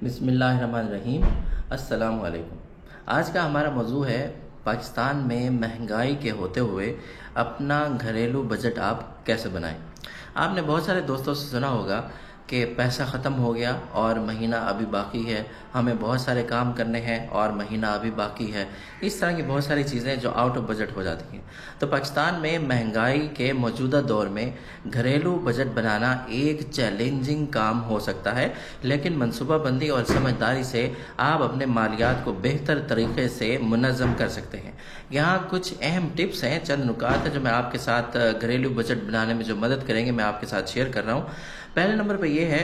बिस्मिल्लाहिर्रहमानिर्रहीम। अस्सलाम वालेकुम। आज का हमारा मौजू है पाकिस्तान में महंगाई के होते हुए अपना घरेलू बजट आप कैसे बनाएं। आपने बहुत सारे दोस्तों से सुना होगा कि पैसा ख़त्म हो गया और महीना अभी बाकी है, हमें बहुत सारे काम करने हैं और महीना अभी बाकी है। इस तरह की बहुत सारी चीज़ें जो आउट ऑफ बजट हो जाती हैं। तो पाकिस्तान में महंगाई के मौजूदा दौर में घरेलू बजट बनाना एक चैलेंजिंग काम हो सकता है, लेकिन मनसूबाबंदी और समझदारी से आप अपने मालियात को बेहतर तरीके से मुनज़्ज़म कर सकते हैं। यहाँ कुछ अहम टिप्स हैं, चंद नुकात हैं जो मैं आपके साथ घरेलू बजट बनाने में जो मदद करेंगे, मैं आपके साथ शेयर कर रहा हूँ। पहले नंबर पर यह है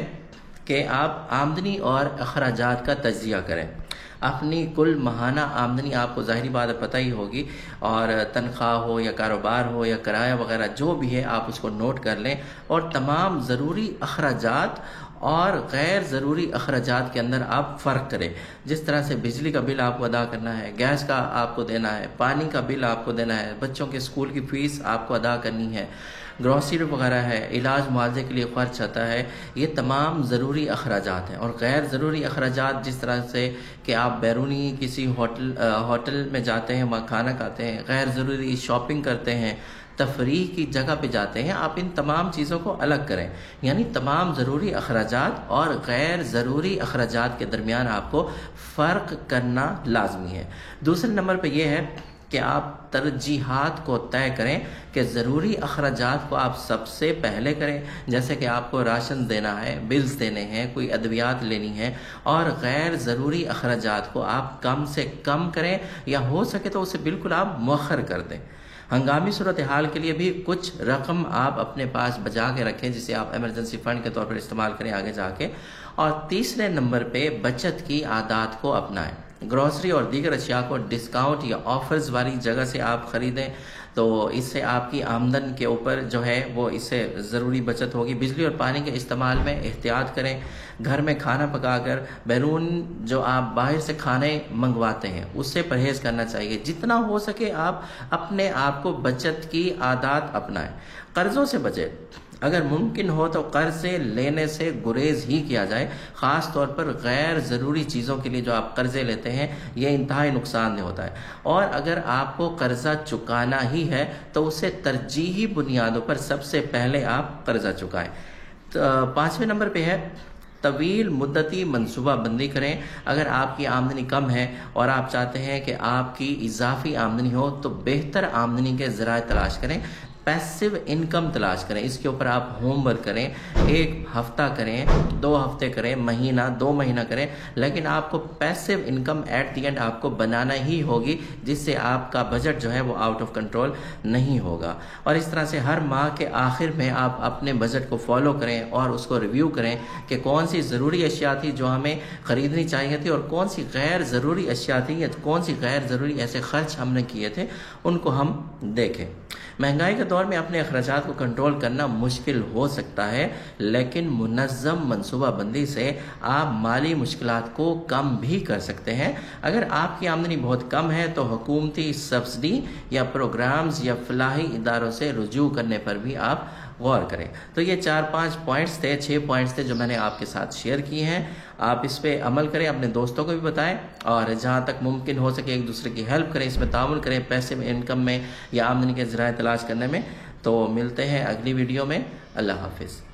कि आप आमदनी और अखराजात का तज्जिया करें। अपनी कुल माहाना आमदनी आपको ज़ाहिरी बात है पता ही होगी, और तनख्वाह हो या कारोबार हो या किराया वगैरह जो भी है आप उसको नोट कर लें, और तमाम ज़रूरी अखराजात और गैर ज़रूरी अखराजात के अंदर आप फ़र्क करें। जिस तरह से बिजली का बिल आपको अदा करना है, गैस का आपको देना है, पानी का बिल आपको देना है, बच्चों के स्कूल की फ़ीस आपको अदा करनी है, ग्रॉसरी वगैरह है, इलाज मुआवजे के लिए खर्च आता है, ये तमाम ज़रूरी अखराजात हैं। और गैर ज़रूरी अखराजात जिस तरह से कि आप बैरूनी किसी होटल में जाते हैं, वहाँ खाना खाते हैं, गैर ज़रूरी शॉपिंग करते हैं, तफरीह की जगह पे जाते हैं, आप इन तमाम चीज़ों को अलग करें। यानी तमाम ज़रूरी अखराजात और गैर ज़रूरी अखराजात के दरमियान आपको फ़र्क करना लाजमी है। दूसरे नंबर पे यह है कि आप तरजीहात को तय करें कि ज़रूरी अखराजात को आप सबसे पहले करें, जैसे कि आपको राशन देना है, बिल्स देने हैं, कोई अद्वियात लेनी है, और गैर ज़रूरी अखराजात को आप कम से कम करें, या हो सके तो उसे बिल्कुल आप मौखर कर दें। हंगामी सूरत हाल के लिए भी कुछ रकम आप अपने पास बचा के रखें, जिसे आप इमरजेंसी फ़ंड के तौर पर इस्तेमाल करें आगे जाके। और तीसरे नंबर पे बचत की आदत को अपनाएं। ग्रॉसरी और दीगर अशिया को डिस्काउंट या ऑफर्स वाली जगह से आप ख़रीदें, तो इससे आपकी आमदन के ऊपर जो है वो इससे ज़रूरी बचत होगी। बिजली और पानी के इस्तेमाल में एहतियात करें। घर में खाना पकाकर बैरून जो आप बाहर से खाने मंगवाते हैं उससे परहेज़ करना चाहिए। जितना हो सके आप अपने आप को बचत की आदत अपनाएं। कर्ज़ों से बचें। अगर मुमकिन हो तो कर्ज़े लेने से गुरेज ही किया जाए। ख़ास तौर पर गैर ज़रूरी चीज़ों के लिए जो आप कर्ज़े लेते हैं ये इंतहाई नुकसानदेह होता है। और अगर आपको कर्ज़ा चुकाना ही है तो उसे तरजीही बुनियादों पर सबसे पहले आप कर्ज़ा चुकाएं। तो पाँचवें नंबर पे है तवील मुद्दती मनसूबा बंदी करें। अगर आपकी आमदनी कम है और आप चाहते हैं कि आपकी इजाफी आमदनी हो, तो बेहतर आमदनी के ज़राए तलाश करें, पैसिव इनकम तलाश करें। इसके ऊपर आप होमवर्क करें, 1 हफ्ता करें, 2 हफ्ते करें, महीना 2 महीना करें, लेकिन आपको passive income at the end आपको बनाना ही होगी, जिससे आपका बजट जो है वो आउट ऑफ कंट्रोल नहीं होगा। और इस तरह से हर माह के आखिर में आप अपने बजट को फॉलो करें और उसको रिव्यू करें कि कौन सी ज़रूरी अशिया थी जो हमें ख़रीदनी चाहिए थी, और कौन सी गैर ज़रूरी अशिया थी या कौन सी गैर ज़रूरी ऐसे खर्च हमने किए थे, उनको हम देखें। महंगाई के दौर में अपने अखराजात को कंट्रोल करना मुश्किल हो सकता है, लेकिन मुनज़्ज़म मनसूबाबंदी से आप माली मुश्किलात को कम भी कर सकते हैं। अगर आपकी आमदनी बहुत कम है तो हुकूमती सब्सिडी या प्रोग्राम्स या फलाही इदारों से रुजू करने पर भी आप गौर करें। तो ये 4-5 पॉइंट्स थे, 6 पॉइंट्स थे जो मैंने आपके साथ शेयर किए हैं। आप इस पे अमल करें, अपने दोस्तों को भी बताएं, और जहाँ तक मुमकिन हो सके एक दूसरे की हेल्प करें, इसमें तामुल करें, पैसे में, इनकम में या आमदनी के ज़राए तलाश करने में। तो मिलते हैं अगली वीडियो में। अल्लाह हाफिज़।